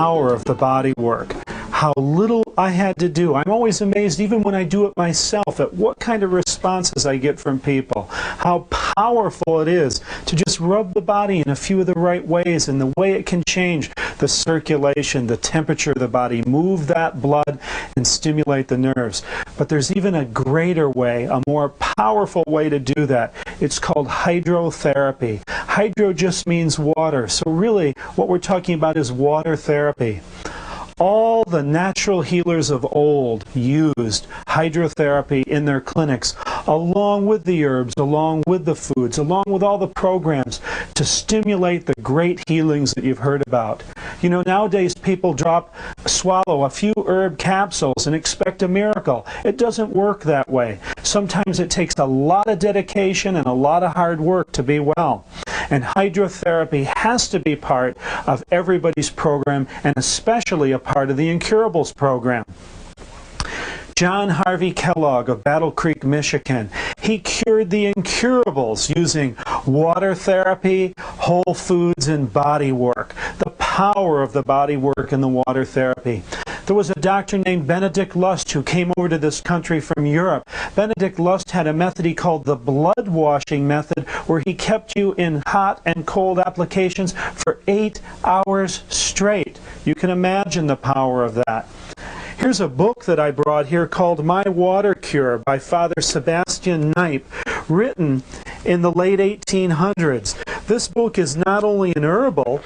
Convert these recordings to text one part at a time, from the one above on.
power of the body work. How little I had to do. I'm always amazed, even when I do it myself, at what kind of responses I get from people. How powerful it is to just rub the body in a few of the right ways, and the way it can change the circulation, the temperature of the body, move that blood and stimulate the nerves. But there's even a greater way, a more powerful way to do that. It's called hydrotherapy. Hydro just means water. So really what we're talking about is water therapy. All the natural healers of old used hydrotherapy in their clinics, along with the herbs, along with the foods, along with all the programs to stimulate the great healings that you've heard about. You know, nowadays people swallow a few herb capsules and expect a miracle. It doesn't work that way. Sometimes it takes a lot of dedication and a lot of hard work to be well. And hydrotherapy has to be part of everybody's program, and especially a part of the Incurables program. John Harvey Kellogg of Battle Creek, Michigan, he cured the incurables using water therapy, whole foods, and body work. The power of the body work and the water therapy. There was a doctor named Benedict Lust who came over to this country from Europe. Benedict Lust had a method he called the blood washing method, where he kept you in hot and cold applications for 8 hours straight. You can imagine the power of that. Here's a book that I brought here called My Water Cure by Father Sebastian Knipe, written in the late 1800s. This book is not only an herbal,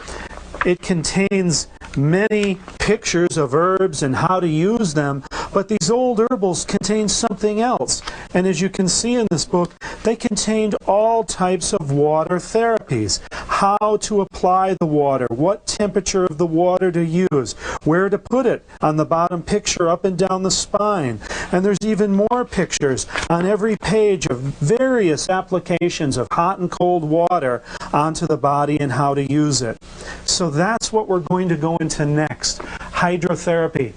it contains many pictures of herbs and how to use them, but these old herbals contain something else. And as you can see in this book, they contained all types of water therapies. How to apply the water, what temperature of the water to use, where to put it on the bottom picture up and down the spine. And there's even more pictures on every page of various applications of hot and cold water onto the body and how to use it. So that's what we're going to go into next, hydrotherapy.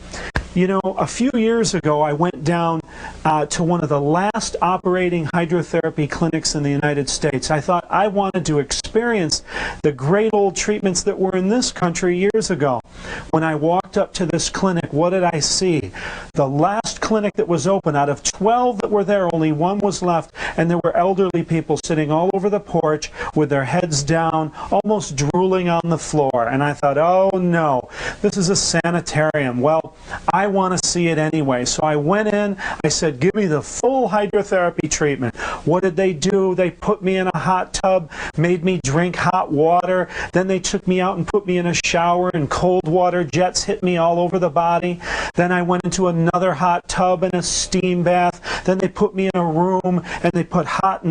You know, a few years ago I went down to one of the last operating hydrotherapy clinics in the United States. I thought I wanted to experience the great old treatments that were in this country years ago. When I walked up to this clinic, what did I see? The last clinic that was open, out of 12 that were there, only one was left, and there were elderly people sitting all over the porch with their heads down, almost drooling on the floor. And I thought, oh no, this is a sanitarium. Well, I want to see it anyway. So I went in, I said, give me the full hydrotherapy treatment. What did they do? They put me in a hot tub, made me drink hot water, then they took me out and put me in a shower, and cold water jets hit me all over the body. Then I went into another hot tub and a steam bath. Then they put me in a room and they put hot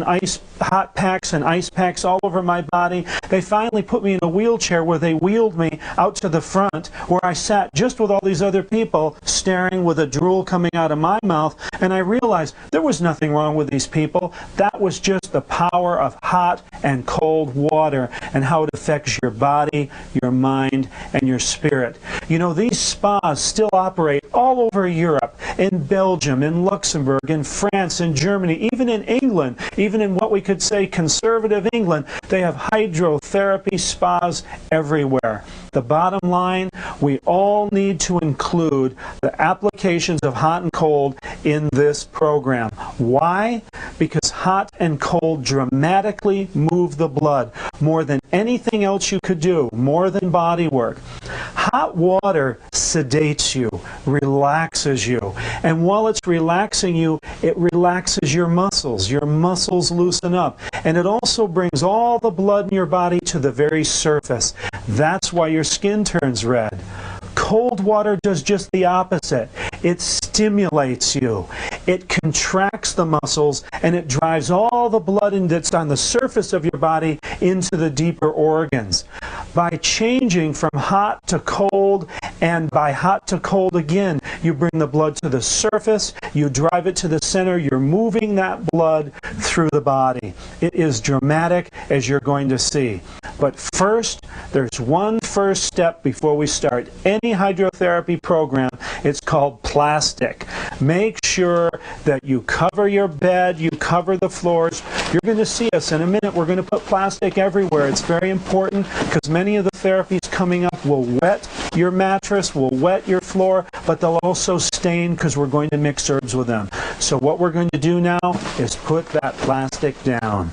packs and ice packs all over my body. They finally put me in a wheelchair where they wheeled me out to the front, where I sat just with all these other people staring with a drool coming out of my mouth, and I realized there was nothing wrong with these people. That was just the power of hot and cold water and how it affects your body, your mind, and your spirit. You know, these spas still operate all over Europe, in Belgium, in Luxembourg, in France, in Germany, even in England, even in what we could say conservative England. They have hydrotherapy spas everywhere. The bottom line, we all need to include the applications of hot and cold in this program. Why? Because hot and cold dramatically move the blood more than anything else you could do, more than body work. Hot water sedates you, relaxes you, and while it's relaxing you, it relaxes your muscles. Your muscles loosen up, and it also brings all the blood in your body to the very surface. That's why your skin turns red. Cold water does just the opposite. It stimulates you. It contracts the muscles, and it drives all the blood that's on the surface of your body into the deeper organs. By changing from hot to cold, and by hot to cold again, you bring the blood to the surface, you drive it to the center, you're moving that blood through the body. It is dramatic, as you're going to see. But first, there's one first step before we start any hydrotherapy program. It's called plastic. Make sure that you cover your bed, you cover the floors. You're going to see us in a minute. We're going to put plastic everywhere. It's very important because many of the therapies coming up will wet your mattress, will wet your floor, but they'll also stain because we're going to mix herbs with them. So what we're going to do now is put that plastic down.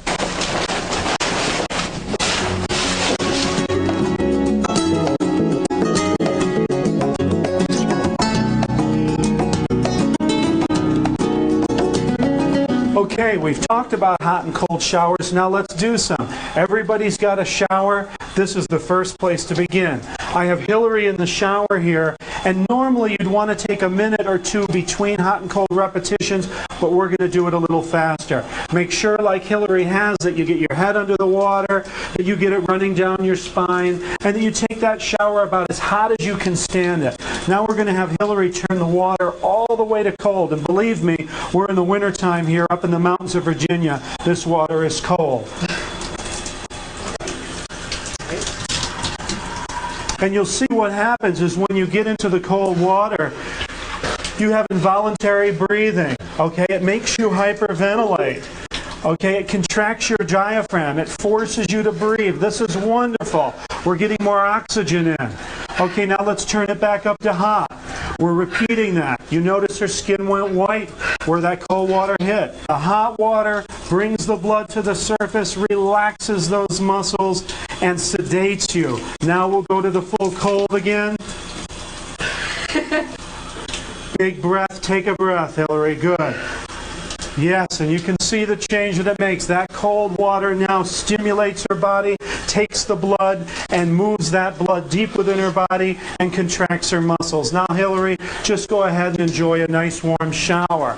Okay, we've talked about hot and cold showers. Now let's do some. Everybody's got a shower. This is the first place to begin. I have Hillary in the shower here, and normally you'd want to take a minute or two between hot and cold repetitions, but we're going to do it a little faster. Make sure, like Hillary has, that you get your head under the water, that you get it running down your spine, and that you take that shower about as hot as you can stand it. Now we're going to have Hillary turn the water all the way to cold, and believe me, we're in the wintertime here up in the mountains of Virginia. This water is cold. And you'll see what happens is when you get into the cold water, you have involuntary breathing. Okay, it makes you hyperventilate. Okay, it contracts your diaphragm. It forces you to breathe. This is wonderful. We're getting more oxygen in. Okay, now let's turn it back up to hot. We're repeating that. You notice her skin went white where that cold water hit. The hot water brings the blood to the surface, relaxes those muscles, and sedates you. Now we'll go to the full cold again. Big breath. Take a breath, Hillary. Good. Yes, and you can see the change that it makes. That cold water now stimulates her body, takes the blood, and moves that blood deep within her body and contracts her muscles. Now, Hillary, just go ahead and enjoy a nice warm shower.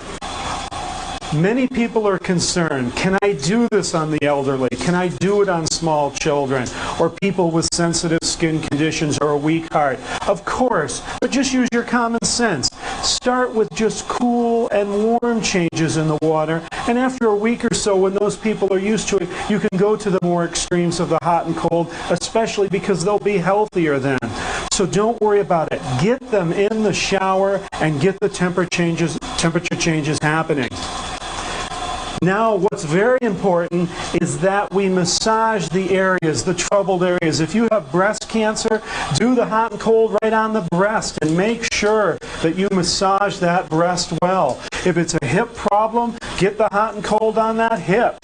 Many people are concerned, can I do this on the elderly? Can I do it on small children or people with sensitive skin conditions or a weak heart? Of course, but just use your common sense. Start with just cool and warm changes in the water, and after a week or so, when those people are used to it, you can go to the more extremes of the hot and cold, especially because they'll be healthier then. So don't worry about it. Get them in the shower and get the temperature changes happening. Now, what's very important is that we massage the areas, the troubled areas. If you have breast cancer, do the hot and cold right on the breast and make sure that you massage that breast well. If it's a hip problem, get the hot and cold on that hip.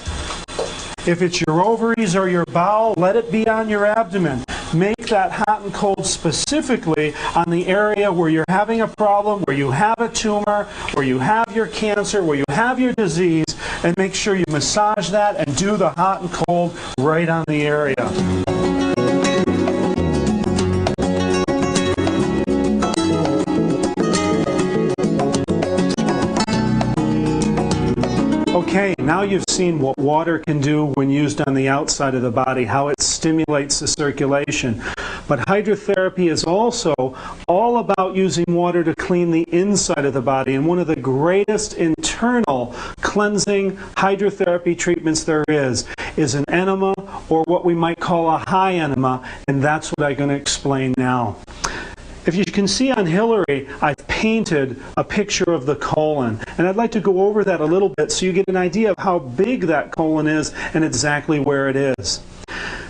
If it's your ovaries or your bowel, let it be on your abdomen. Make that hot and cold specifically on the area where you're having a problem, where you have a tumor, where you have your cancer, where you have your disease, and make sure you massage that and do the hot and cold right on the area. Okay, now you've seen what water can do when used on the outside of the body, how it stimulates the circulation. But hydrotherapy is also all about using water to clean the inside of the body. And one of the greatest internal cleansing hydrotherapy treatments there is an enema, or what we might call a high enema, and that's what I'm going to explain now. If you can see on Hillary, I've painted a picture of the colon. And I'd like to go over that a little bit so you get an idea of how big that colon is and exactly where it is.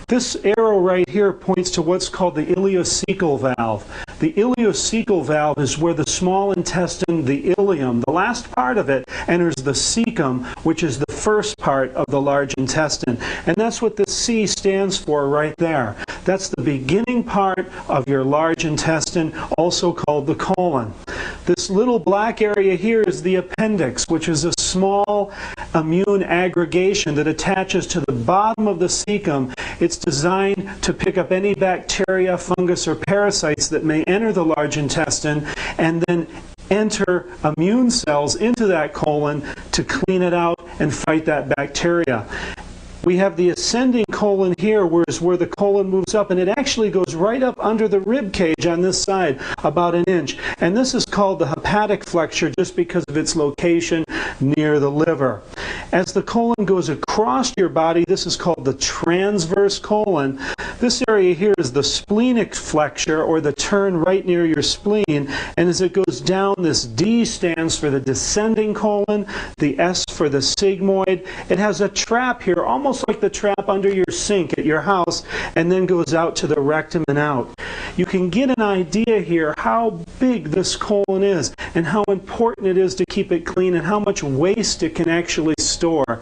This arrow right here points to what's called the ileocecal valve. The ileocecal valve is where the small intestine, the ileum, the last part of it, enters the cecum, which is the first part of the large intestine. And that's what the C stands for right there. That's the beginning part of your large intestine, also called the colon. This little black area here is the appendix, which is a small immune aggregation that attaches to the bottom of the cecum. It's designed to pick up any bacteria, fungus, or parasites that may enter the large intestine and then enter immune cells into that colon to clean it out and fight that bacteria. We have the ascending colon here, whereas where the colon moves up, and it actually goes right up under the rib cage on this side, about an inch. And this is called the hepatic flexure just because of its location near the liver. As the colon goes across your body, this is called the transverse colon. This area here is the splenic flexure, or the turn right near your spleen. And as it goes down, this D stands for the descending colon, the S for the sigmoid. It has a trap here, almost like the trap under your sink at your house, and then goes out to the rectum and out. you can get an idea here how big this colon is and how important it is to keep it clean and how much waste it can actually store.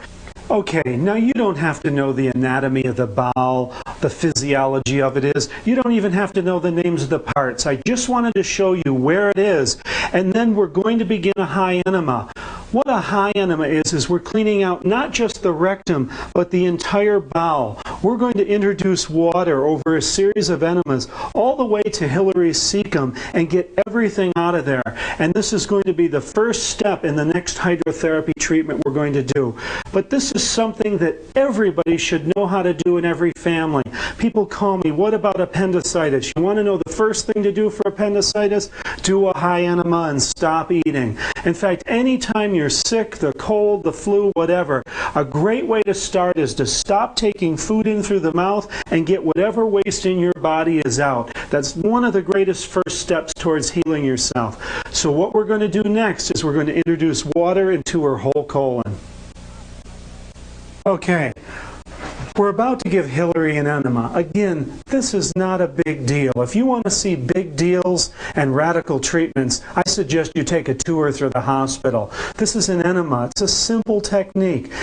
Okay, now you don't have to know the anatomy of the bowel, the physiology of it is. You don't even have to know the names of the parts. I just wanted to show you where it is, and then we're going to begin a high enema. What a high enema is we're cleaning out not just the rectum, but the entire bowel. We're going to introduce water over a series of enemas all the way to Hillary's cecum and get everything out of there. And this is going to be the first step in the next hydrotherapy treatment we're going to do. But this is something that everybody should know how to do in every family. People call me, what about appendicitis? You want to know the first thing to do for appendicitis? Do a high enema and stop eating. In fact, anytime you're sick, the cold, the flu, whatever, a great way to start is to stop taking food in through the mouth and get whatever waste in your body is out. That's one of the greatest first steps towards healing yourself. So what we're going to do next is we're going to introduce water into her whole colon. Okay, we're about to give Hillary an enema. Again, this is not a big deal. If you want to see big deals and radical treatments, I suggest you take a tour through the hospital. This is an enema. It's a simple technique.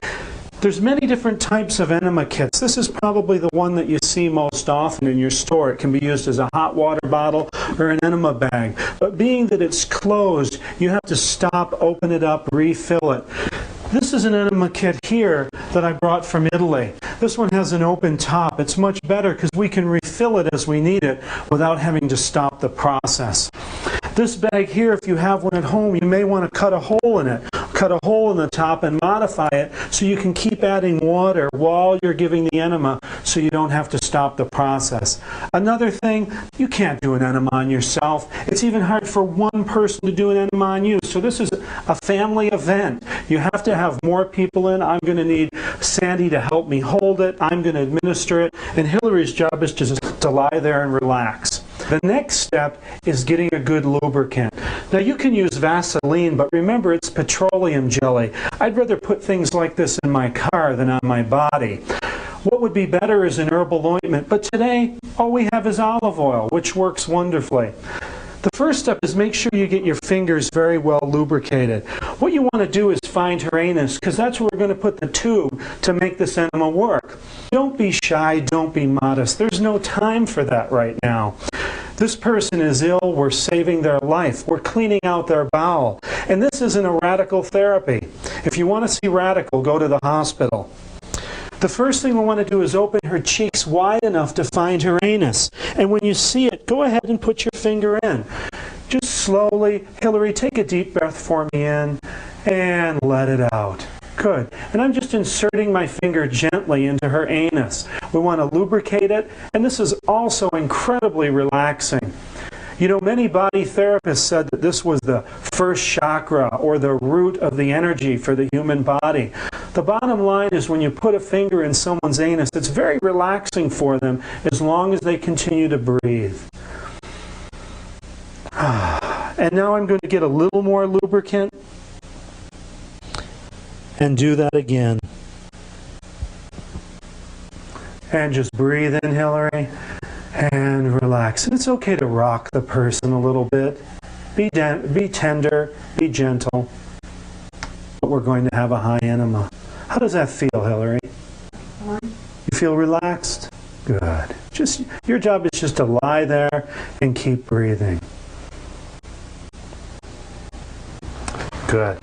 There's many different types of enema kits. This is probably the one that you see most often in your store. It can be used as a hot water bottle or an enema bag. But being that it's closed, you have to stop, open it up, refill it. This is an enema kit here that I brought from Italy. This one has an open top. It's much better because we can refill it as we need it without having to stop the process. This bag here, if you have one at home, you may want to cut a hole in it. Cut a hole in the top and modify it so you can keep adding water while you're giving the enema so you don't have to stop the process. Another thing, you can't do an enema on yourself. It's even hard for one person to do an enema on you. So this is a family event. You have to have more people in. I'm going to need Sandy to help me hold it. I'm going to administer it. And Hillary's job is just to lie there and relax. The next step is getting a good lubricant. Now you can use Vaseline, but remember it's petroleum jelly. I'd rather put things like this in my car than on my body. What would be better is an herbal ointment, but today all we have is olive oil, which works wonderfully. The first step is make sure you get your fingers very well lubricated. What you want to do is find her anus, because that's where we're going to put the tube to make this enema work. Don't be shy, don't be modest. There's no time for that right now. This person is ill, we're saving their life, we're cleaning out their bowel. And this isn't a radical therapy. If you want to see radical, go to the hospital. The first thing we want to do is open her cheeks wide enough to find her anus. And when you see it, go ahead and put your finger in. Just slowly. Hillary, take a deep breath for me in and let it out. Good. And I'm just inserting my finger gently into her anus. We want to lubricate it, and this is also incredibly relaxing. You know, many body therapists said that this was the first chakra or the root of the energy for the human body. The bottom line is when you put a finger in someone's anus, it's very relaxing for them as long as they continue to breathe. And now I'm going to get a little more lubricant and do that again. And just breathe in, Hillary, and relax. And it's okay to rock the person a little bit. Be tender, be gentle. But we're going to have a high enema. How does that feel, Hillary? You feel relaxed? Good. Your job is just to lie there and keep breathing. Good.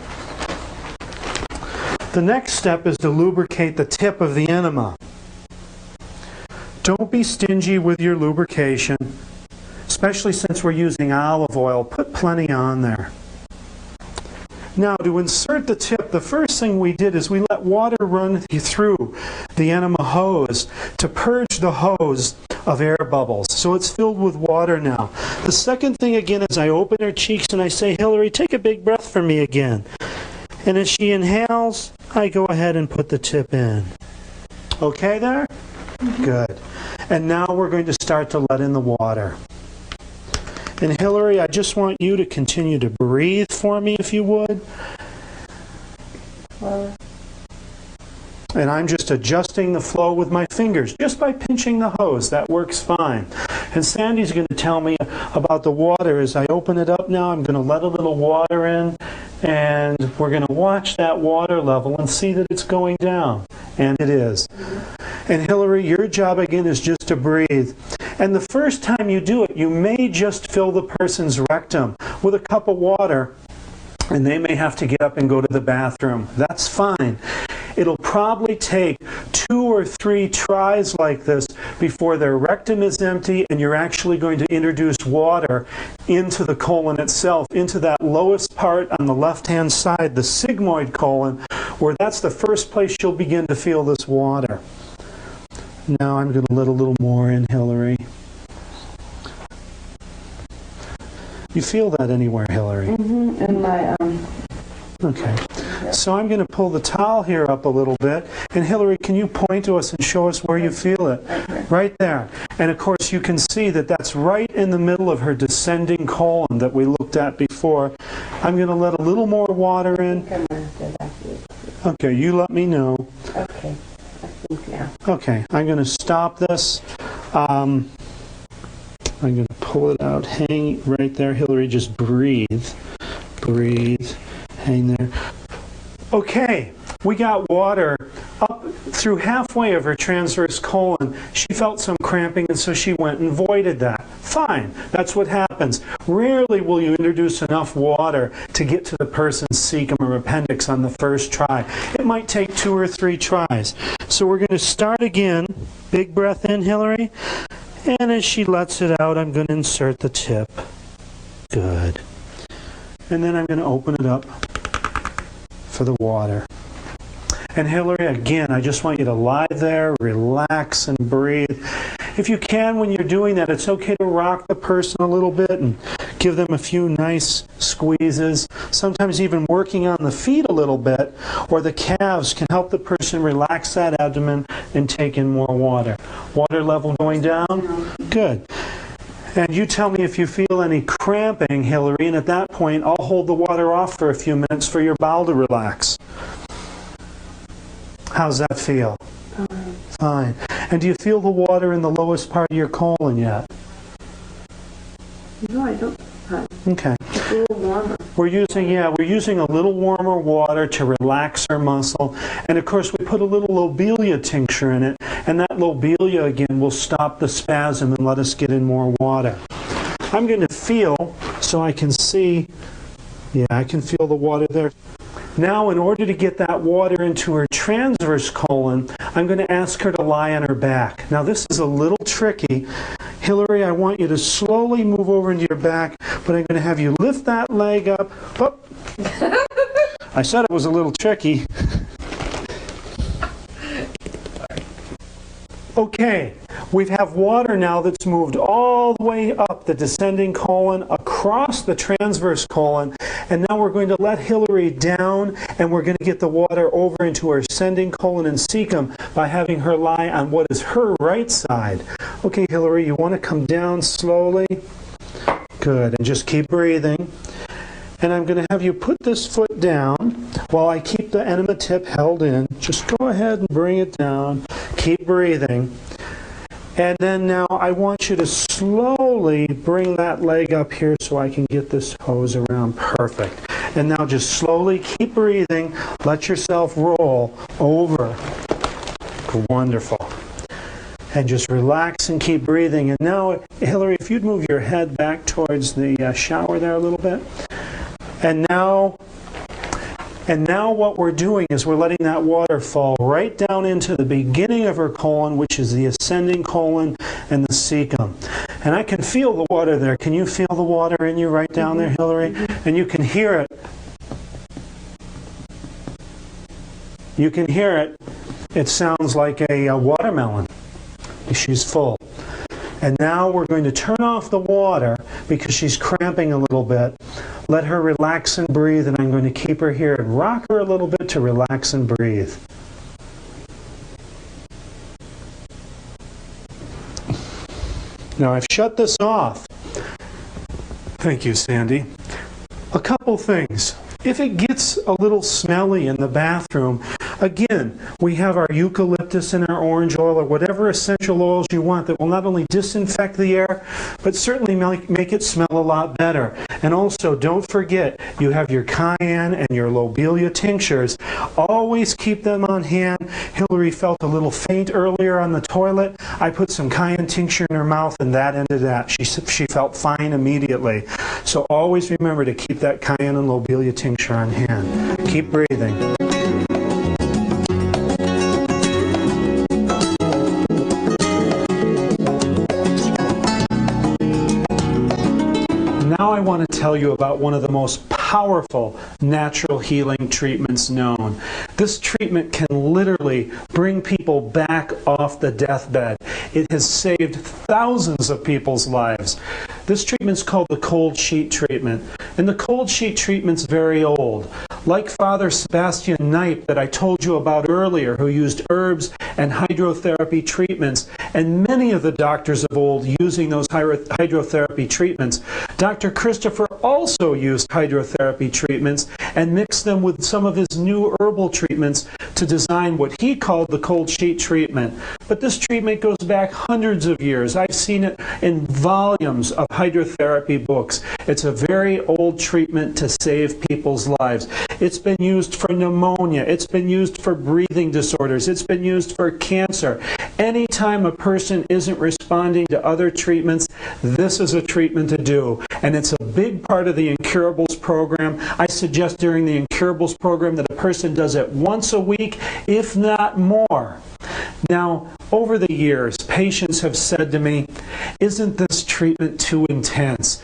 The next step is to lubricate the tip of the enema. Don't be stingy with your lubrication, especially since we're using olive oil. Put plenty on there. Now, to insert the tip, the first thing we did is we let water run through the enema hose to purge the hose of air bubbles. So it's filled with water now. The second thing again is I open her cheeks and I say, Hillary, take a big breath for me again. And as she inhales, I go ahead and put the tip in. Okay there? Good. And now we're going to start to let in the water. And Hillary, I just want you to continue to breathe for me if you would. And I'm just adjusting the flow with my fingers, just by pinching the hose. That works fine. And Sandy's going to tell me about the water. As I open it up now, I'm going to let a little water in, and we're going to watch that water level and see that it's going down. And it is. And Hillary, your job again is just to breathe. And the first time you do it, you may just fill the person's rectum with a cup of water, and they may have to get up and go to the bathroom. That's fine. It'll probably take 2 or 3 tries like this before their rectum is empty and you're actually going to introduce water into the colon itself, into that lowest part on the left-hand side, the sigmoid colon, where that's the first place you'll begin to feel this water. Now I'm going to let a little more in, Hillary. You feel that anywhere, Hillary? Mm-hmm. In my Okay. So I'm going to pull the towel here up a little bit. And Hillary, can you point to us and show us where you feel it? Right there. And of course you can see that that's right in the middle of her descending colon that we looked at before. I'm going to let a little more water in. Okay, you let me know. Okay. I think now. Okay, I'm going to stop this. I'm going to pull it out. Hang right there. Hillary, just breathe. Breathe. Hang there. Okay, we got water up through halfway of her transverse colon. She felt some cramping, and so she went and voided that. Fine, that's what happens. Rarely will you introduce enough water to get to the person's cecum or appendix on the first try. It might take 2 or 3 tries. So we're going to start again. Big breath in, Hillary. And as she lets it out, I'm going to insert the tip. Good. And then I'm going to open it up for the water. And Hillary, again, I just want you to lie there, relax, and breathe. If you can, when you're doing that, it's okay to rock the person a little bit and give them a few nice squeezes. Sometimes even working on the feet a little bit or the calves can help the person relax that abdomen and take in more water. Water level going down? Good. And you tell me if you feel any cramping, Hillary, and at that point I'll hold the water off for a few minutes for your bowel to relax. How's that feel? Fine. And do you feel the water in the lowest part of your colon yet? No, I don't. Okay. It's a little warmer. We're using a little warmer water to relax our muscle. And of course we put a little lobelia tincture in it, and that lobelia again will stop the spasm and let us get in more water. I'm going to feel so I can see. Yeah, I can feel the water there. Now, in order to get that water into her transverse colon, I'm going to ask her to lie on her back. Now, this is a little tricky. Hillary, I want you to slowly move over into your back, but I'm going to have you lift that leg up. Oh. I said it was a little tricky. Okay, we have water now that's moved all the way up the descending colon, across the transverse colon, and now we're going to let Hillary down, and we're going to get the water over into her ascending colon and cecum by having her lie on what is her right side. Okay, Hillary, you want to come down slowly? Good, and just keep breathing. And I'm going to have you put this foot down while I keep the enema tip held in. Just go ahead and bring it down. Keep breathing. And then now I want you to slowly bring that leg up here so I can get this hose around. Perfect. And now just slowly keep breathing. Let yourself roll over. Wonderful. And just relax and keep breathing. And now, Hillary, if you'd move your head back towards the shower there a little bit. And now what we're doing is we're letting that water fall right down into the beginning of her colon, which is the ascending colon and the cecum. And I can feel the water there. Can you feel the water in you right down there, Hillary? And you can hear it. You can hear it. It sounds like a watermelon. She's full. And now we're going to turn off the water because she's cramping a little bit. Let her relax and breathe, and I'm going to keep her here and rock her a little bit to relax and breathe. Now I've shut this off. Thank you, Sandy. A couple things. If it gets a little smelly in the bathroom, Again, we have our eucalyptus and our orange oil or whatever essential oils you want that will not only disinfect the air, but certainly make it smell a lot better. And also, don't forget, you have your cayenne and your lobelia tinctures. Always keep them on hand. Hillary felt a little faint earlier on the toilet. I put some cayenne tincture in her mouth and that ended that. She felt fine immediately. So always remember to keep that cayenne and lobelia tincture on hand. Keep breathing. Now I want to tell you about one of the most powerful natural healing treatments known. This treatment can literally bring people back off the deathbed. It has saved thousands of people's lives. This treatment is called the cold sheet treatment. And the cold sheet treatment's very old. Like Father Sebastian Knipe that I told you about earlier, who used herbs and hydrotherapy treatments, and many of the doctors of old using those hydrotherapy treatments, Dr. Christopher also used hydrotherapy treatments and mixed them with some of his new herbal treatments to design what he called the cold sheet treatment. But this treatment goes back hundreds of years. I've seen it in volumes of hydrotherapy books. It's a very old treatment to save people's lives. It's been used for pneumonia. It's been used for breathing disorders. It's been used for cancer. Anytime a person isn't responding to other treatments, this is a treatment to do. And it's a big part of the Incurables program. I suggest during the Incurables program that a person does it once a week, if not more. Now, over the years, patients have said to me, "Isn't this treatment too intense?"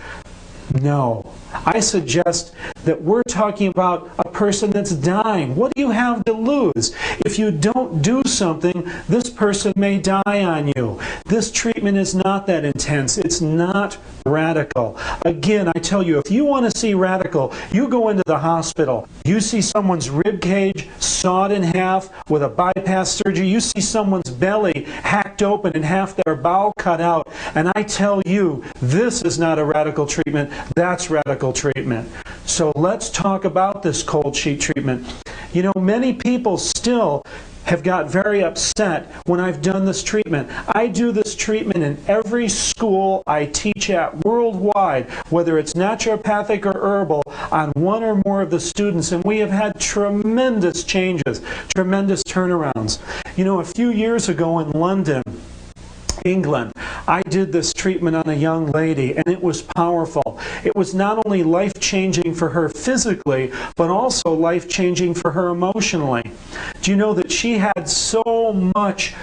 No. I suggest that we're talking about a person that's dying. What do you have to lose? If you don't do something, this person may die on you. This treatment is not that intense. It's not radical. Again, I tell you, if you want to see radical, you go into the hospital. You see someone's rib cage sawed in half with a bypass surgery. You see someone's belly hacked open and half their bowel cut out. And I tell you, this is not a radical treatment. That's radical treatment. So let's talk about this cold sheet treatment. You know, many people still have got very upset when I've done this treatment. I do this treatment in every school I teach at worldwide, whether it's naturopathic or herbal, on one or more of the students, and we have had tremendous changes, tremendous turnarounds. You know, a few years ago in London, England, I did this treatment on a young lady, and it was powerful. It was not only life-changing for her physically, but also life-changing for her emotionally. Do you know that she had so much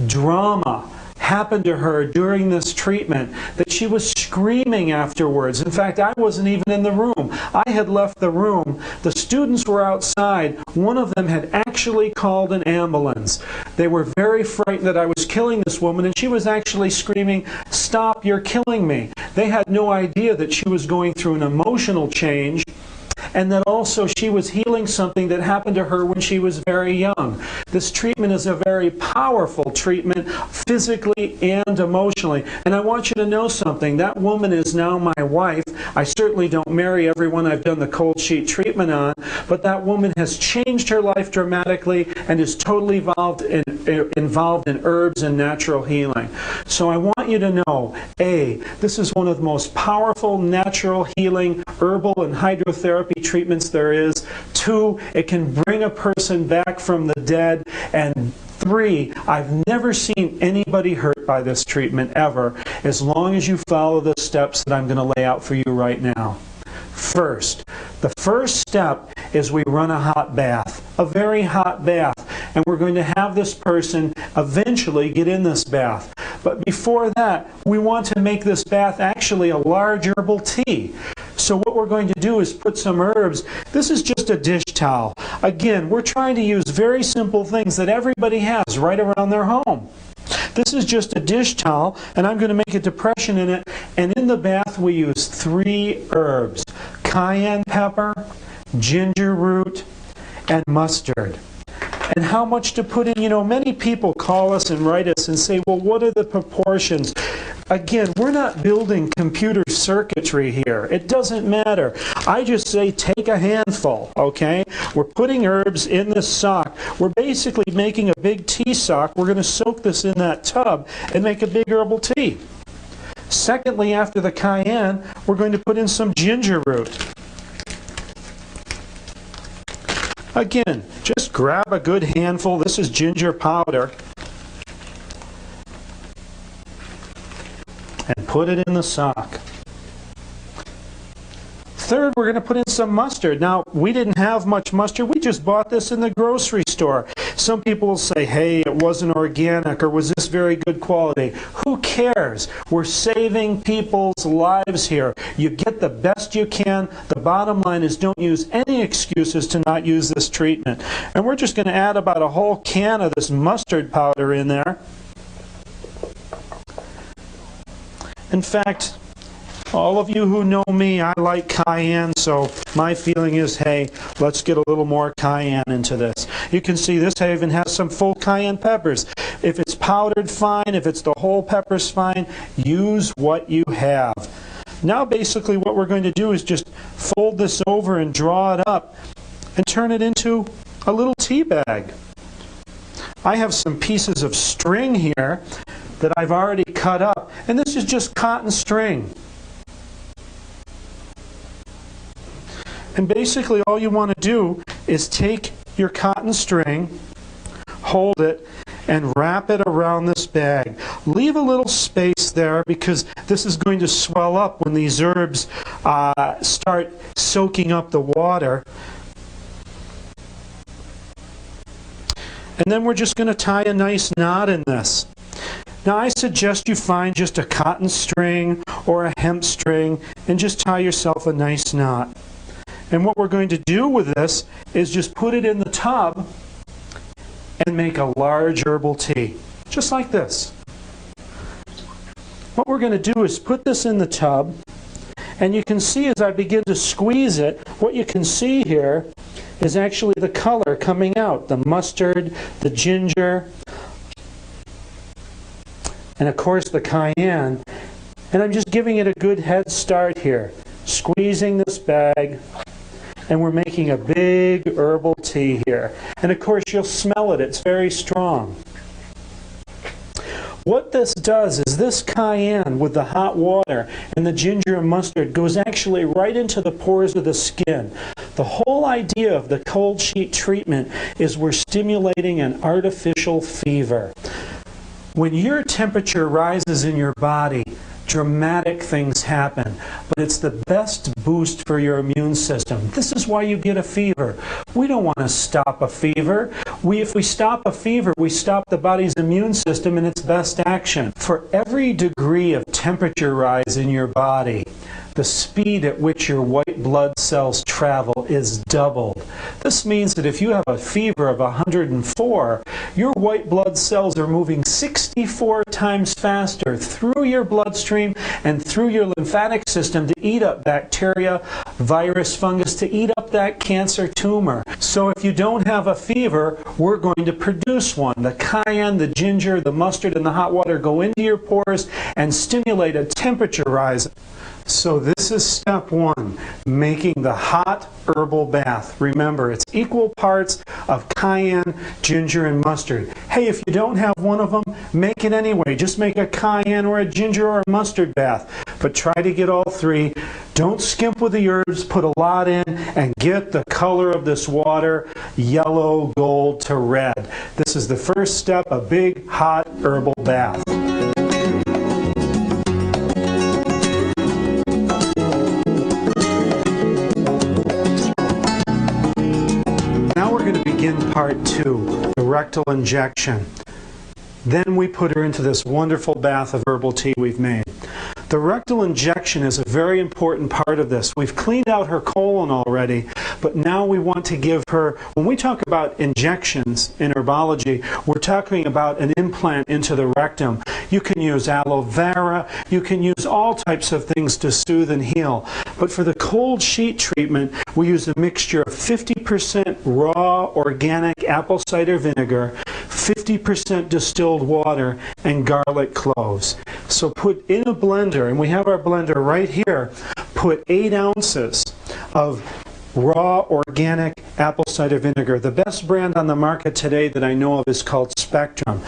drama happen to her during this treatment that she was screaming afterwards? In fact, I wasn't even in the room. I had left the room. The students were outside. One of them had actually called an ambulance. They were very frightened that I was killing this woman, and she was actually screaming, "Stop, you're killing me." They had no idea that she was going through an emotional change, and that also she was healing something that happened to her when she was very young. This treatment is a very powerful treatment, physically and emotionally. And I want you to know something. That woman is now my wife. I certainly don't marry everyone I've done the cold sheet treatment on, but that woman has changed her life dramatically and is totally involved in herbs and natural healing. So I want you to know, A, this is one of the most powerful natural healing herbal and hydrotherapy treatments there is. 2, it can bring a person back from the dead. And 3, I've never seen anybody hurt by this treatment ever, as long as you follow the steps that I'm going to lay out for you right now. First, the first step is we run a hot bath, a very hot bath, and we're going to have this person eventually get in this bath. But before that, we want to make this bath actually a large herbal tea. So what we're going to do is put some herbs. This is just a dish towel. Again, we're trying to use very simple things that everybody has right around their home. This is just a dish towel, and I'm going to make a depression in it. And in the bath, we use 3 herbs: cayenne pepper, ginger root, and mustard. and how much to put in. You know, many people call us and write us and say, well, what are the proportions? Again, we're not building computer circuitry here. It doesn't matter. I just say take a handful, okay? We're putting herbs in this sock. We're basically making a big tea sock. We're going to soak this in that tub and make a big herbal tea. Secondly, after the cayenne, we're going to put in some ginger root. Again, just grab a good handful. This is ginger powder. And put it in the sock. Third, we're going to put in some mustard. Now, we didn't have much mustard. We just bought this in the grocery store. Some people will say, hey, it wasn't organic, or was this very good quality? Who cares? We're saving people's lives here. You get the best you can. The bottom line is don't use any excuses to not use this treatment. And we're just going to add about a whole can of this mustard powder in there. In fact, all of you who know me, I like cayenne, so my feeling is, hey, let's get a little more cayenne into this. You can see this even has some full cayenne peppers. If it's powdered, fine. If it's the whole peppers, fine. Use what you have. Now basically what we're going to do is just fold this over and draw it up and turn it into a little tea bag. I have some pieces of string here that I've already cut up, and this is just cotton string. And basically all you want to do is take your cotton string, hold it, and wrap it around this bag. Leave a little space there because this is going to swell up when these herbs start soaking up the water. And then we're just going to tie a nice knot in this. Now I suggest you find just a cotton string or a hemp string and just tie yourself a nice knot. And what we're going to do with this is just put it in the tub and make a large herbal tea, just like this. What we're going to do is put this in the tub, and you can see as I begin to squeeze it, what you can see here is actually the color coming out, the mustard, the ginger, and of course the cayenne. And I'm just giving it a good head start here, squeezing this bag, and we're making a big herbal tea here. And of course you'll smell it, it's very strong. What this does is this cayenne with the hot water and the ginger and mustard goes actually right into the pores of the skin. The whole idea of the cold sheet treatment is we're stimulating an artificial fever. When your temperature rises in your body, dramatic things happen, but it's the best boost for your immune system. This is why you get a fever. We don't want to stop a fever. If we stop a fever, we stop the body's immune system in its best action. For every degree of temperature rise in your body, the speed at which your white blood cells travel is doubled. This means that if you have a fever of 104, your white blood cells are moving 64 times faster through your bloodstream and through your lymphatic system to eat up bacteria, virus, fungus, to eat up that cancer tumor. So if you don't have a fever, we're going to produce one. The cayenne, the ginger, the mustard, and the hot water go into your pores and stimulate a temperature rise. So this is step one, making the hot herbal bath. Remember, it's equal parts of cayenne, ginger, and mustard. Hey, if you don't have one of them, make it anyway. Just make a cayenne or a ginger or a mustard bath. But try to get all three. Don't skimp with the herbs, put a lot in, and get the color of this water yellow, gold to red. This is the first step, a big hot herbal bath. Part 2, the rectal injection. Then we put her into this wonderful bath of herbal tea we've made. The rectal injection is a very important part of this. We've cleaned out her colon already, But now we want to give her, when we talk about injections in herbology, we're talking about an implant into the rectum. You can use aloe vera, you can use all types of things to soothe and heal. But for the cold sheet treatment, we use a mixture of 50% raw organic apple cider vinegar, 50% distilled water, and garlic cloves. So put in a blender, and we have our blender right here, put 8 ounces of raw organic apple cider vinegar. The best brand on the market today that I know of is called Spectrum.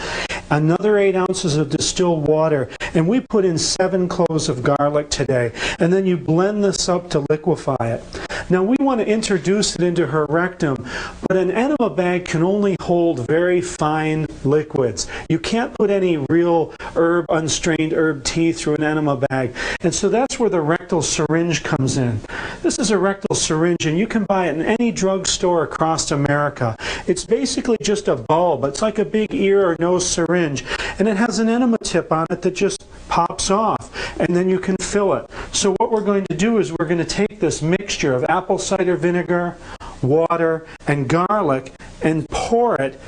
Another 8 ounces of distilled water, and we put in 7 cloves of garlic today. And then you blend this up to liquefy it. Now we want to introduce it into her rectum, but an enema bag can only hold very fine liquids. You can't put any real unstrained herb tea through an enema bag. And so that's where the rectal syringe comes in. This is a rectal syringe, and you can buy it in any drugstore across America. It's basically just a bulb. It's like a big ear or nose syringe, and it has an enema tip on it that just pops off, and then you can fill it. So what we're going to do is we're going to take this mixture of apple cider vinegar, water, and garlic and pour it.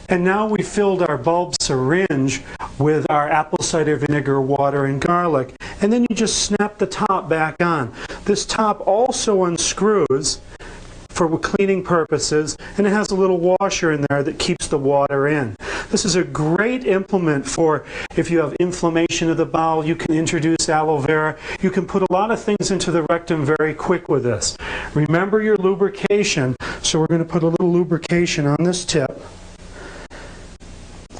And now we filled our bulb syringe with our apple cider vinegar, water, and garlic. And then you just snap the top back on. This top also unscrews for cleaning purposes, and it has a little washer in there that keeps the water in. This is a great implement for if you have inflammation of the bowel. You can introduce aloe vera. You can put a lot of things into the rectum very quick with this. Remember your lubrication, so we're going to put a little lubrication on this tip.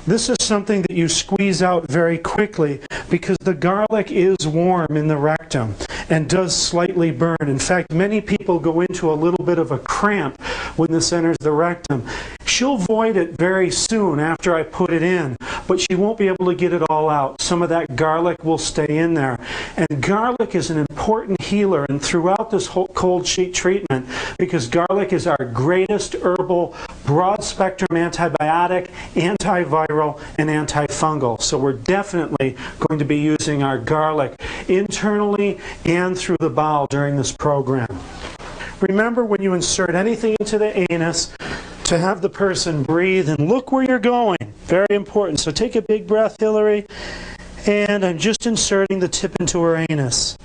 This is something that you squeeze out very quickly because the garlic is warm in the rectum and does slightly burn. In fact, many people go into a little bit of a cramp when this enters the rectum. She'll void it very soon after I put it in, but she won't be able to get it all out. Some of that garlic will stay in there. And garlic is an important healer and throughout this whole cold sheet treatment, because garlic is our greatest herbal, broad-spectrum antibiotic, antiviral, and antifungal. So we're definitely going to be using our garlic internally and through the bowel during this program. Remember, when you insert anything into the anus, to have the person breathe and look where you're going. Very important. So take a big breath, Hillary. And I'm just inserting the tip into her anus.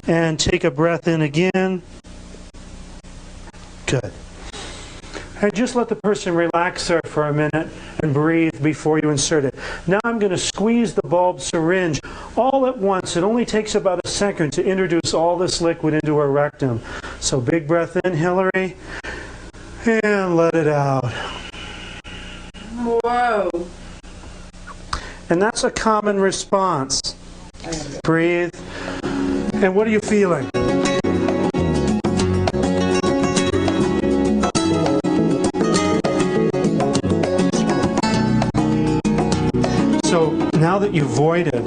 And take a breath in again. Good. And just let the person relax there for a minute and breathe before you insert it. Now I'm going to squeeze the bulb syringe all at once. It only takes about a second to introduce all this liquid into her rectum. So big breath in, Hillary. And let it out. Whoa. And that's a common response. Breathe. And what are you feeling? So now that you've voided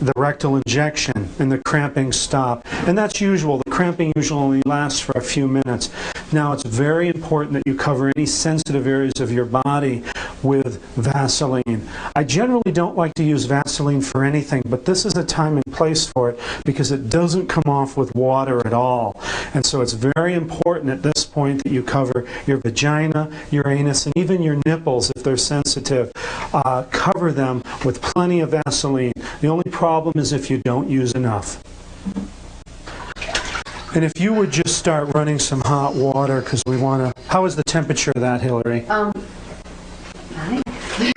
the rectal injection and the cramping stop, and that's usual. The cramping usually only lasts for a few minutes. Now it's very important that you cover any sensitive areas of your body with Vaseline. I generally don't like to use Vaseline for anything, but this is a time and place for it because it doesn't come off with water at all. And so it's very important at this point that you cover your vagina, your anus, and even your nipples if they're sensitive. Cover them with plenty of Vaseline. The only problem is if you don't use enough. And if you would just start running some hot water, because we want to... How is the temperature of that, Hillary? 9.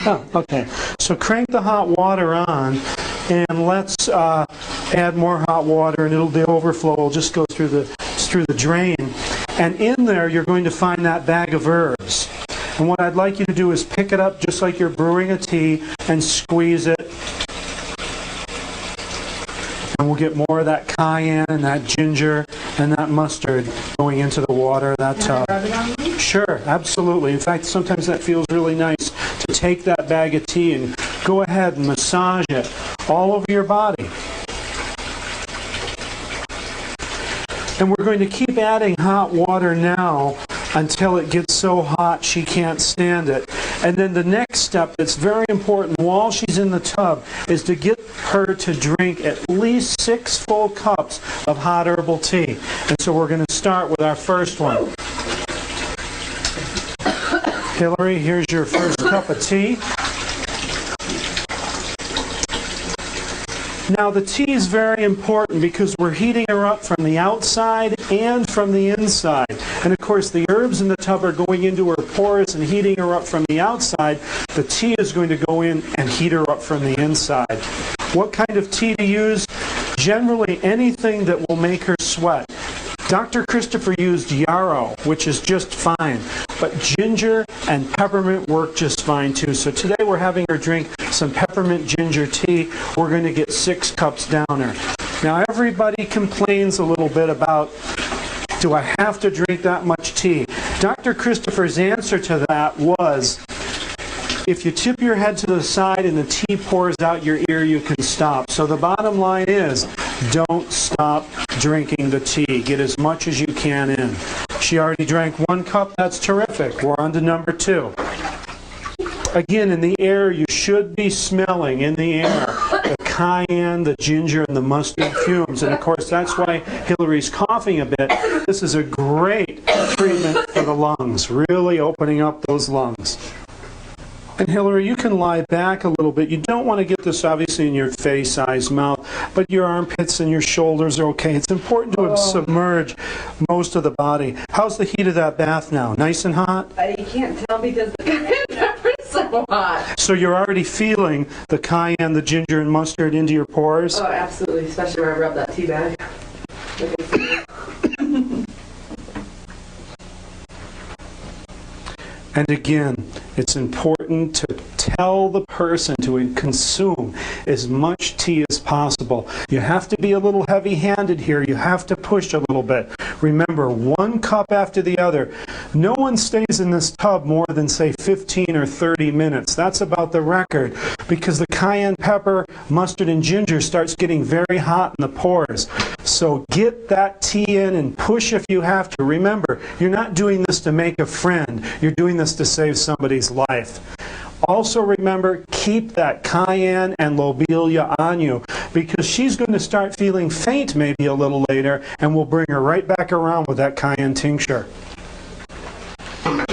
Oh, okay. So crank the hot water on, and let's add more hot water, and the overflow will just go through the drain. And in there, you're going to find that bag of herbs. And what I'd like you to do is pick it up just like you're brewing a tea and squeeze it. And we'll get more of that cayenne and that ginger and that mustard going into the water, that tub. Can I rub it on me? Sure, absolutely. In fact, sometimes that feels really nice to take that bag of tea and go ahead and massage it all over your body. And we're going to keep adding hot water now until it gets so hot she can't stand it. And then the next step that's very important while she's in the tub is to get her to drink at least 6 full cups of hot herbal tea. And so we're going to start with our first one. Hillary, here's your first cup of tea. Now the tea is very important because we're heating her up from the outside and from the inside. And of course the herbs in the tub are going into her pores and heating her up from the outside. The tea is going to go in and heat her up from the inside. What kind of tea to use? Generally anything that will make her sweat. Dr. Christopher used yarrow, which is just fine, but ginger and peppermint work just fine too. So today we're having her drink some peppermint ginger tea. We're going to get 6 cups down her. Now everybody complains a little bit about, do I have to drink that much tea? Dr. Christopher's answer to that was, if you tip your head to the side and the tea pours out your ear, you can stop. So the bottom line is, don't stop drinking the tea. Get as much as you can in. She already drank 1 cup. That's terrific. We're on to number 2. Again, in the air, you should be smelling in the air the cayenne, the ginger, and the mustard fumes. And of course, that's why Hillary's coughing a bit. This is a great treatment for the lungs, really opening up those lungs. And Hillary, you can lie back a little bit. You don't want to get this obviously in your face, eyes, mouth, but your armpits and your shoulders are okay. It's important to submerge most of the body. How's the heat of that bath now? Nice and hot? You can't tell because the cayenne pepper is so hot. So you're already feeling the cayenne, the ginger, and mustard into your pores? Oh, absolutely, especially where I rub that tea bag. And again, it's important to tell the person to consume as much tea as possible. You have to be a little heavy-handed here. You have to push a little bit. Remember, 1 cup after the other. No one stays in this tub more than, say, 15 or 30 minutes. That's about the record because the cayenne pepper, mustard, and ginger starts getting very hot in the pores. So get that tea in and push if you have to. Remember, you're not doing this to make a friend. You're doing this to save somebody's life. Also remember, keep that cayenne and lobelia on you because she's going to start feeling faint maybe a little later and we'll bring her right back around with that cayenne tincture.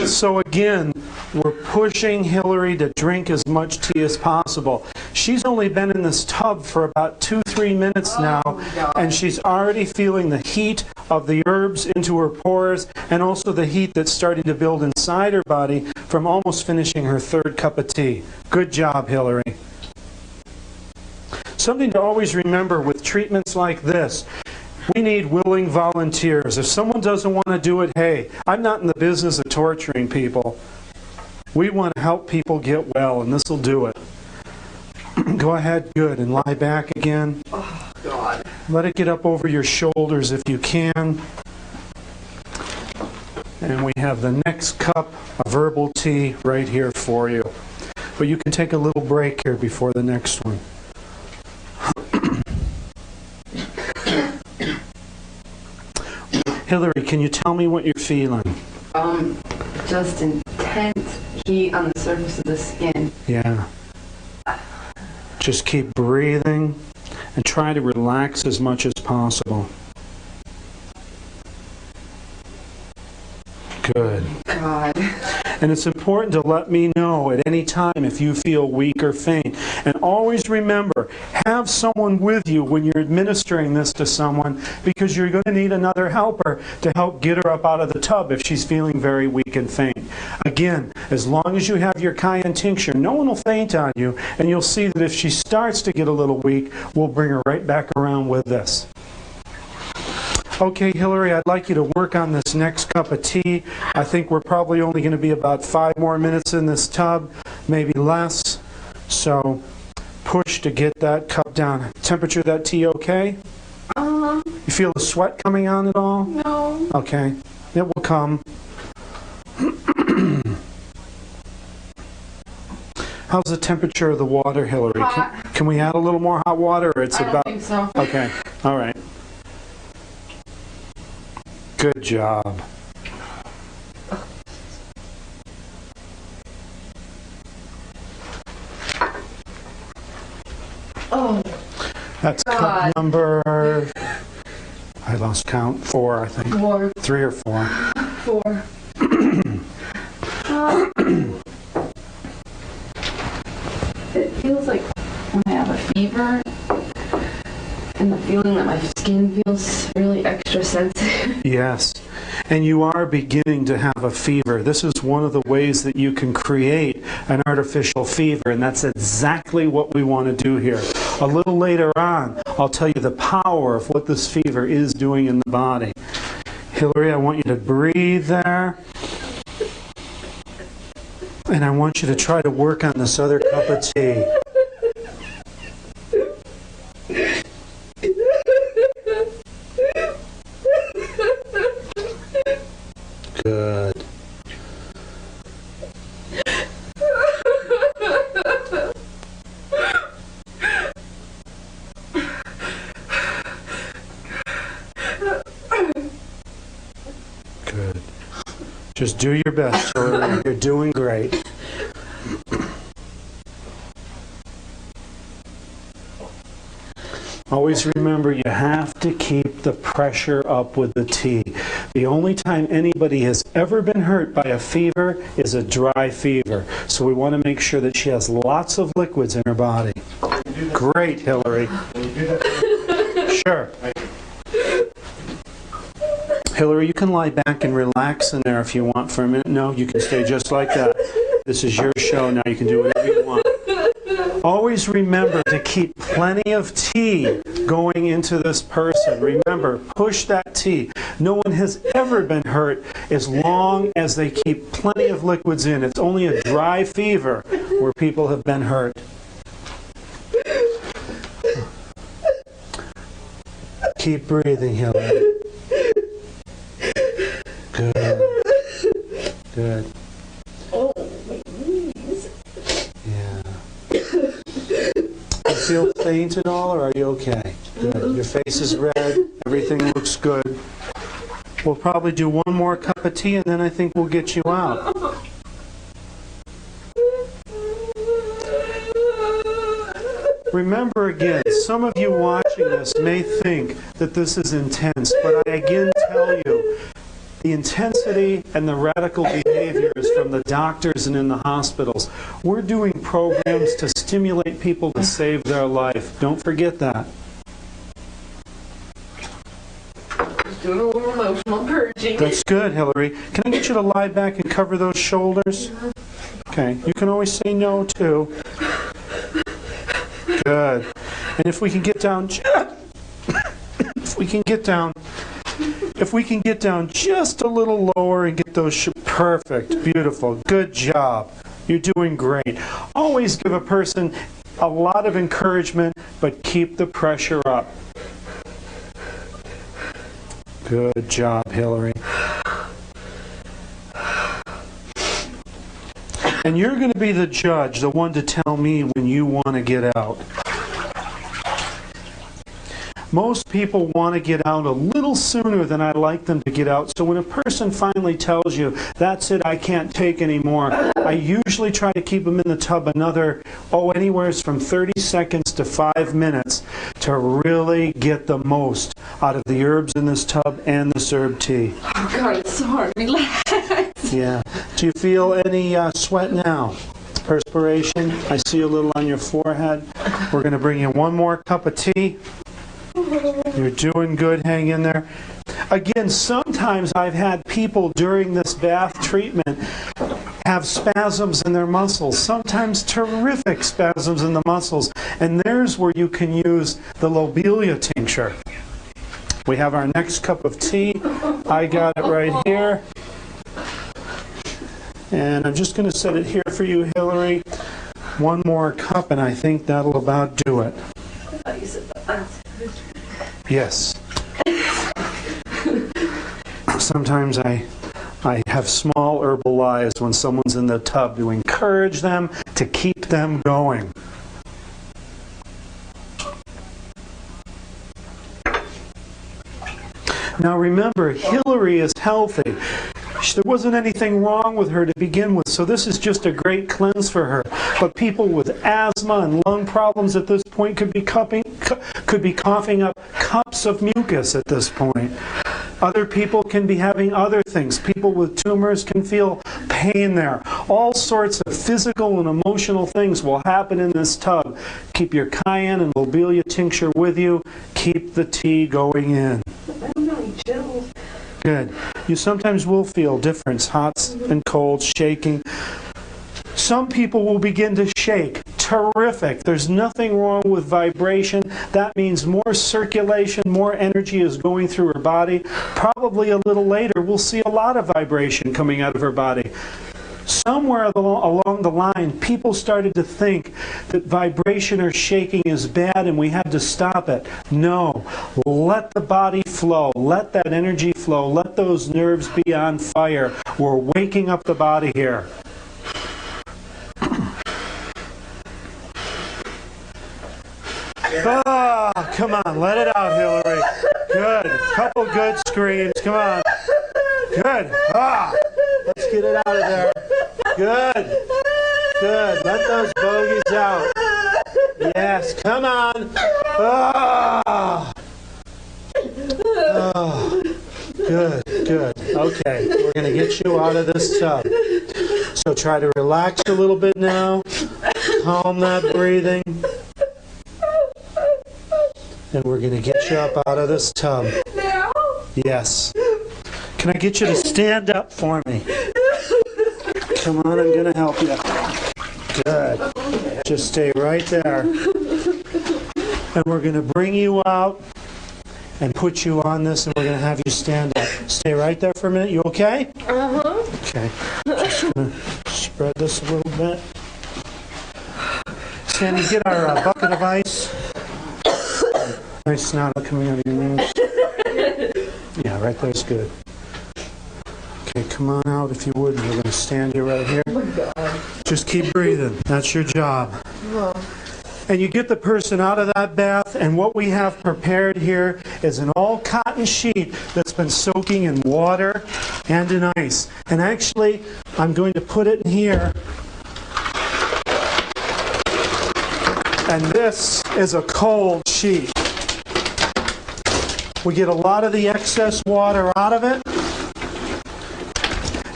So again, we're pushing Hillary to drink as much tea as possible. She's only been in this tub for about 2-3 minutes now, and she's already feeling the heat of the herbs into her pores and also the heat that's starting to build inside her body from almost finishing her 3rd cup of tea. Good job, Hillary. Something to always remember with treatments like this, we need willing volunteers. If someone doesn't want to do it, hey, I'm not in the business of torturing people. We want to help people get well, and this will do it. Go ahead, good, and lie back again. Oh, God. Let it get up over your shoulders if you can. And we have the next cup of herbal tea right here for you. But you can take a little break here before the next one. Hillary, can you tell me what you're feeling? Just intense heat on the surface of the skin. Yeah. Just keep breathing and try to relax as much as possible. Good. God. And it's important to let me know at any time if you feel weak or faint. And always remember, have someone with you when you're administering this to someone because you're going to need another helper to help get her up out of the tub if she's feeling very weak and faint. Again, as long as you have your cayenne tincture, no one will faint on you, and you'll see that if she starts to get a little weak, we'll bring her right back around with this. Okay, Hillary, I'd like you to work on this next cup of tea. I think we're probably only going to be about 5 more minutes in this tub, maybe less. So push to get that cup down. Temperature of that tea okay? You feel the sweat coming on at all? No. Okay, it will come. How's the temperature of the water, Hillary? Can we add a little more hot water? Or it's I don't think so. Okay, all right. Good job. Oh, That's God. cup number, I lost count, 4, I think. 4. 3 or 4. 4. It feels like when I have a fever and the feeling that my skin feels really extra sensitive. Yes. And you are beginning to have a fever. This is one of the ways that you can create an artificial fever, and that's exactly what we want to do here. A little later on, I'll tell you the power of what this fever is doing in the body. Hillary, I want you to breathe there. And I want you to try to work on this other cup of tea. Good. Good. Just do your best, Hillary. You're doing great. Always remember, you have to keep the pressure up with the tea. The only time anybody has ever been hurt by a fever is a dry fever. So we want to make sure that she has lots of liquids in her body. Great, Hillary. Sure. Hillary, you can lie back and relax in there if you want for a minute. No, you can stay just like that. This is your show now. You can do whatever you want. Always remember to keep plenty of tea going into this person. Remember, push that tea. No one has ever been hurt as long as they keep plenty of liquids in. It's only a dry fever where people have been hurt. Keep breathing, Hillary. Good. Good. Oh, my knees. Yeah. You feel faint at all, or are you okay? Good. Your face is red. Everything looks good. We'll probably do one more cup of tea, and then I think we'll get you out. Remember again, some of you watching this may think that this is intense, but I again tell you, the intensity and the radical behaviors from the doctors and in the hospitals. We're doing programs to stimulate people to save their life. Don't forget that. Just doing a little emotional purging. That's good, Hillary. Can I get you to lie back and cover those shoulders? Okay. You can always say no, too. Good. And if we can get down... If we can get down just a little lower and get those perfect, beautiful, good job. You're doing great. Always give a person a lot of encouragement, but keep the pressure up. Good job, Hillary. And you're going to be the judge, the one to tell me when you want to get out. Most people want to get out a little sooner than I like them to get out. So when a person finally tells you, that's it, I can't take anymore, I usually try to keep them in the tub anywhere from 30 seconds to 5 minutes to really get the most out of the herbs in this tub and this herb tea. Oh, God, it's so hard. Relax. Yeah. Do you feel any sweat now? Perspiration? I see a little on your forehead. We're going to bring you one more cup of tea. You're doing good. Hang in there. Again, sometimes I've had people during this bath treatment have spasms in their muscles, sometimes terrific spasms in the muscles. And there's where you can use the lobelia tincture. We have our next cup of tea. I got it right here. And I'm just going to set it here for you, Hillary. One more cup, and I think that'll about do it. I thought you said that. Yes. Sometimes I have small herbal lies when someone's in the tub to encourage them, to keep them going. Now remember, Hillary is healthy. There wasn't anything wrong with her to begin with, so this is just a great cleanse for her. But people with asthma and lung problems at this point could be coughing up cups of mucus at this point. Other people can be having other things. People with tumors can feel pain there. All sorts of physical and emotional things will happen in this tub. Keep your cayenne and lobelia tincture with you. Keep the tea going in. I'm feeling chills. Good. You sometimes will feel difference, hot and cold, shaking. Some people will begin to shake. Terrific. There's nothing wrong with vibration. That means more circulation, more energy is going through her body. Probably a little later, we'll see a lot of vibration coming out of her body. Somewhere along the line, people started to think that vibration or shaking is bad and we had to stop it. No. Let the body flow. Let that energy flow. Let those nerves be on fire. We're waking up the body here. Ah, come on, let it out, Hillary. Good. Couple good screams. Come on. Good. Ah, let's get it out of there. Good. Good. Let those bogeys out. Yes, come on. Ah. Oh, good, good. Okay, we're going to get you out of this tub. So try to relax a little bit now. Calm that breathing. And we're going to get you up out of this tub. Now? Yes. Can I get you to stand up for me? Come on, I'm going to help you. Good. Just stay right there. And we're going to bring you out and put you on this, and we're going to have you stand up. Stay right there for a minute. You okay? Uh-huh. Okay. Just going to spread this a little bit. Sandy, get our bucket of ice. Nice snot coming out of your nose. Yeah, right there's good. Okay, come on out if you would. We're going to stand you right here. Oh my God. Just keep breathing. That's your job. Oh. And you get the person out of that bath, and what we have prepared here is an all-cotton sheet that's been soaking in water and in ice. And actually, I'm going to put it in here. And this is a cold sheet. We get a lot of the excess water out of it.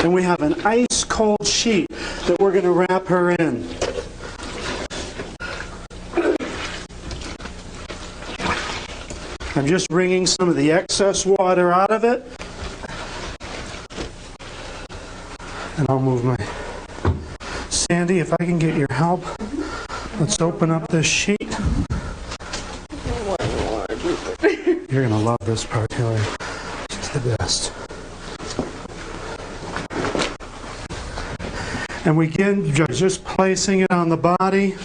And we have an ice-cold sheet that we're going to wrap her in. I'm just wringing some of the excess water out of it. And I'll move my... Sandy, if I can get your help, let's open up this sheet. You're going to love this part, Hillary. It's the best. And we begin just placing it on the body.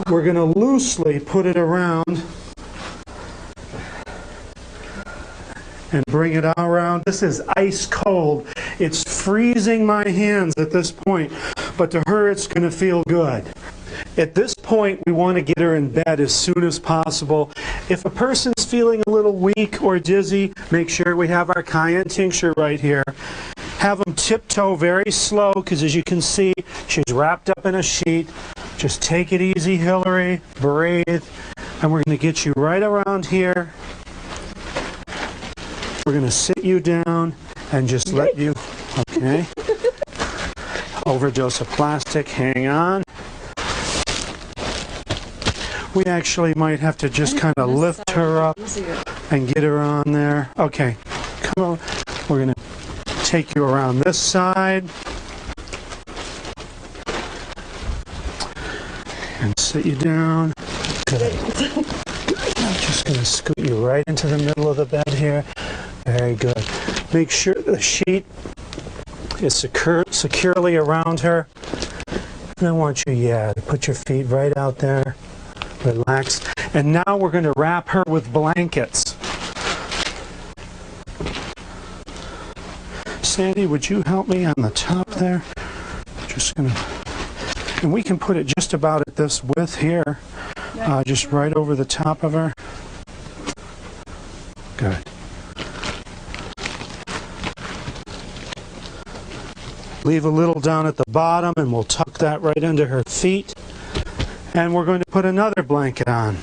We're going to loosely put it around and bring it around. This is ice cold. It's freezing my hands at this point, but to her it's going to feel good. At this point, we want to get her in bed as soon as possible. If a person's feeling a little weak or dizzy, make sure we have our cayenne tincture right here. Have them tiptoe very slow, because as you can see, she's wrapped up in a sheet. Just take it easy, Hillary. Breathe. And we're going to get you right around here. We're going to sit you down and just let you, okay? Overdose of plastic, hang on. We actually might have to just kind of lift her up and get her on there. Okay, come on. We're going to take you around this side. And sit you down. Good. I'm just going to scoot you right into the middle of the bed here. Very good. Make sure the sheet is securely around her. And I want you, to put your feet right out there. Relax. And now we're going to wrap her with blankets. Sandy, would you help me on the top there? Just going to... And we can put it just about at this width here. Just right over the top of her. Good. Leave a little down at the bottom, and we'll tuck that right under her feet. And we're going to put another blanket on,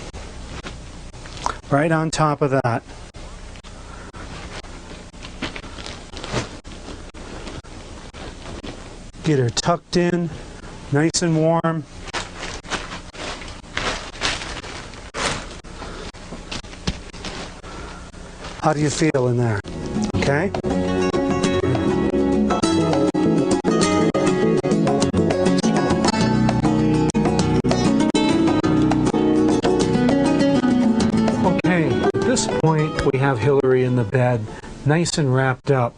right on top of that. Get her tucked in, nice and warm. How do you feel in there? Okay? At this point, we have Hillary in the bed, nice and wrapped up.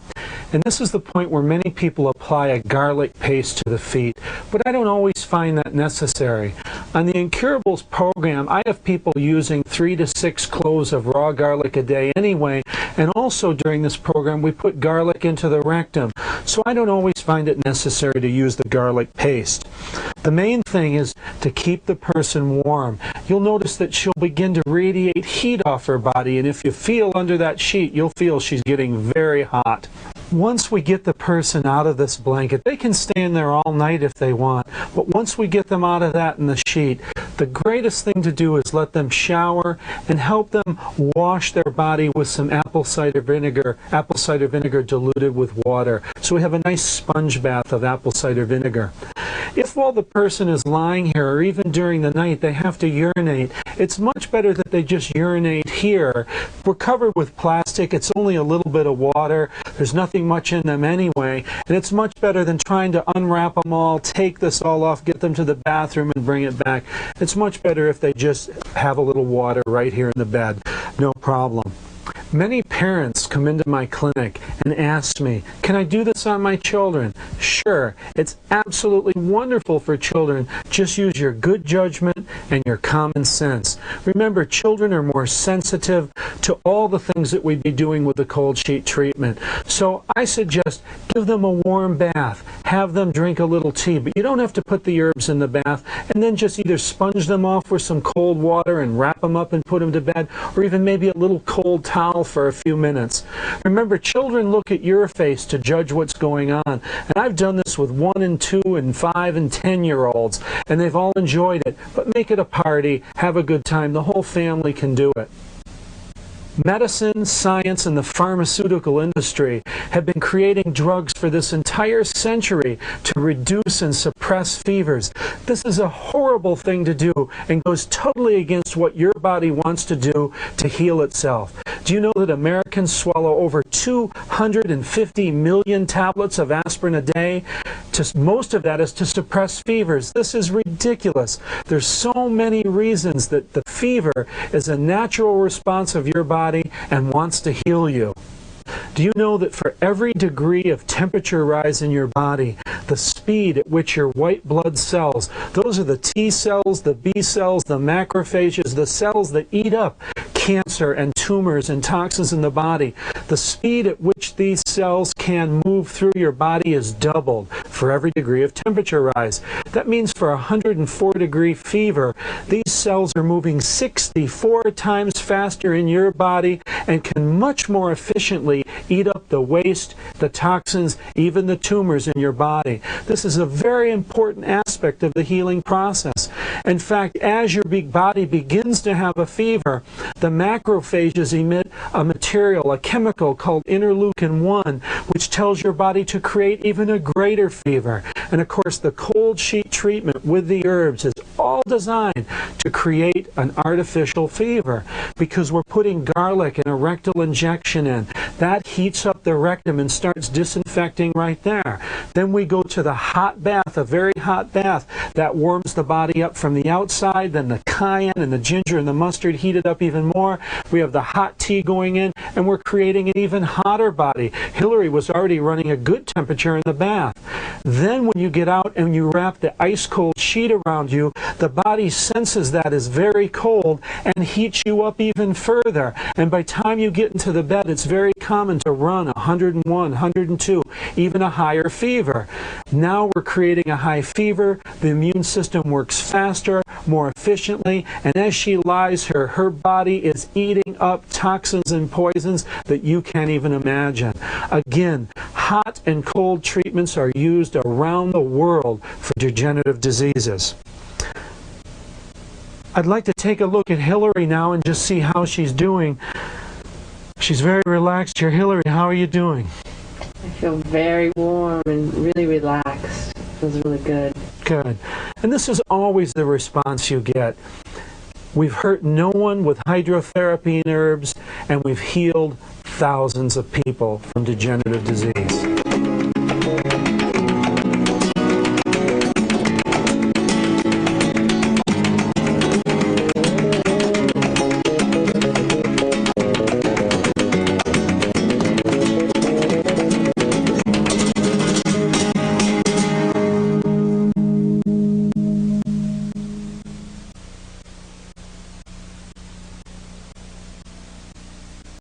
And this is the point where many people apply a garlic paste to the feet, but I don't always find that necessary. On the Incurables program, I have people using 3 to 6 cloves of raw garlic a day anyway, and also during this program we put garlic into the rectum, so I don't always find it necessary to use the garlic paste. The main thing is to keep the person warm. You'll notice that she'll begin to radiate heat off her body, and if you feel under that sheet, you'll feel she's getting very hot. Once we get the person out of this blanket, they can stay in there all night if they want, but once we get them out of that in the sheet, the greatest thing to do is let them shower and help them wash their body with some apple cider vinegar diluted with water. So we have a nice sponge bath of apple cider vinegar. If while the person is lying here, or even during the night, they have to urinate, it's much better that they just urinate here. We're covered with plastic, it's only a little bit of water, there's nothing much in them anyway, and it's much better than trying to unwrap them all, take this all off, get them to the bathroom and bring it back. It's much better if they just have a little water right here in the bed, no problem. Many parents come into my clinic and ask me, can I do this on my children? Sure, it's absolutely wonderful for children. Just use your good judgment and your common sense. Remember, children are more sensitive to all the things that we'd be doing with the cold sheet treatment. So I suggest give them a warm bath, have them drink a little tea, but you don't have to put the herbs in the bath, and then just either sponge them off with some cold water and wrap them up and put them to bed, or even maybe a little cold towel for a few minutes. Remember, children look at your face to judge what's going on, and I've done this with 1 and 2 and 5 and 10-year-olds, and they've all enjoyed it. But make it a party, have a good time, the whole family can do it. Medicine, science, and the pharmaceutical industry have been creating drugs for this entire century to reduce and suppress fevers. This is a horrible thing to do and goes totally against what your body wants to do to heal itself. Do you know that Americans swallow over 250 million tablets of aspirin a day? Most of that is to suppress fevers. This is ridiculous. There's so many reasons that the fever is a natural response of your body and wants to heal you. Do you know that for every degree of temperature rise in your body, the speed at which your white blood cells, those are the T cells, the B cells, the macrophages, the cells that eat up cancer and tumors and toxins in the body, the speed at which these cells can move through your body is doubled for every degree of temperature rise. That means for a 104-degree fever, these cells are moving 64 times faster in your body and can much more efficiently eat up the waste, the toxins, even the tumors in your body. This is a very important aspect of the healing process. In fact, as your body begins to have a fever, the macrophages emit a material, a chemical called interleukin-1, which tells your body to create even a greater fever. And of course, the cold sheet treatment with the herbs is all designed to create an artificial fever, because we're putting garlic and a rectal injection in. That heats up the rectum and starts disinfecting right there. Then we go to the hot bath, a very hot bath that warms the body up from the outside. Then the cayenne and the ginger and the mustard heat it up even more. We have the hot tea going in, and we're creating an even hotter body. Hillary was already running a good temperature in the bath. Then when you get out and you wrap the ice cold sheet around you, the body senses that is very cold and heats you up even further. And by the time you get into the bed, it's very common to run 101, 102, even a higher fever. Now we're creating a high fever. The immune system works faster, more efficiently, and as she lies here, her body is eating up toxins and poisons that you can't even imagine. Again, hot and cold treatments are used around the world for degenerative diseases. I'd like to take a look at Hillary now and just see how she's doing. She's very relaxed here. Hillary, how are you doing? I feel very warm and really relaxed. It feels really good. Good. And this is always the response you get. We've hurt no one with hydrotherapy and herbs, and we've healed thousands of people from degenerative disease.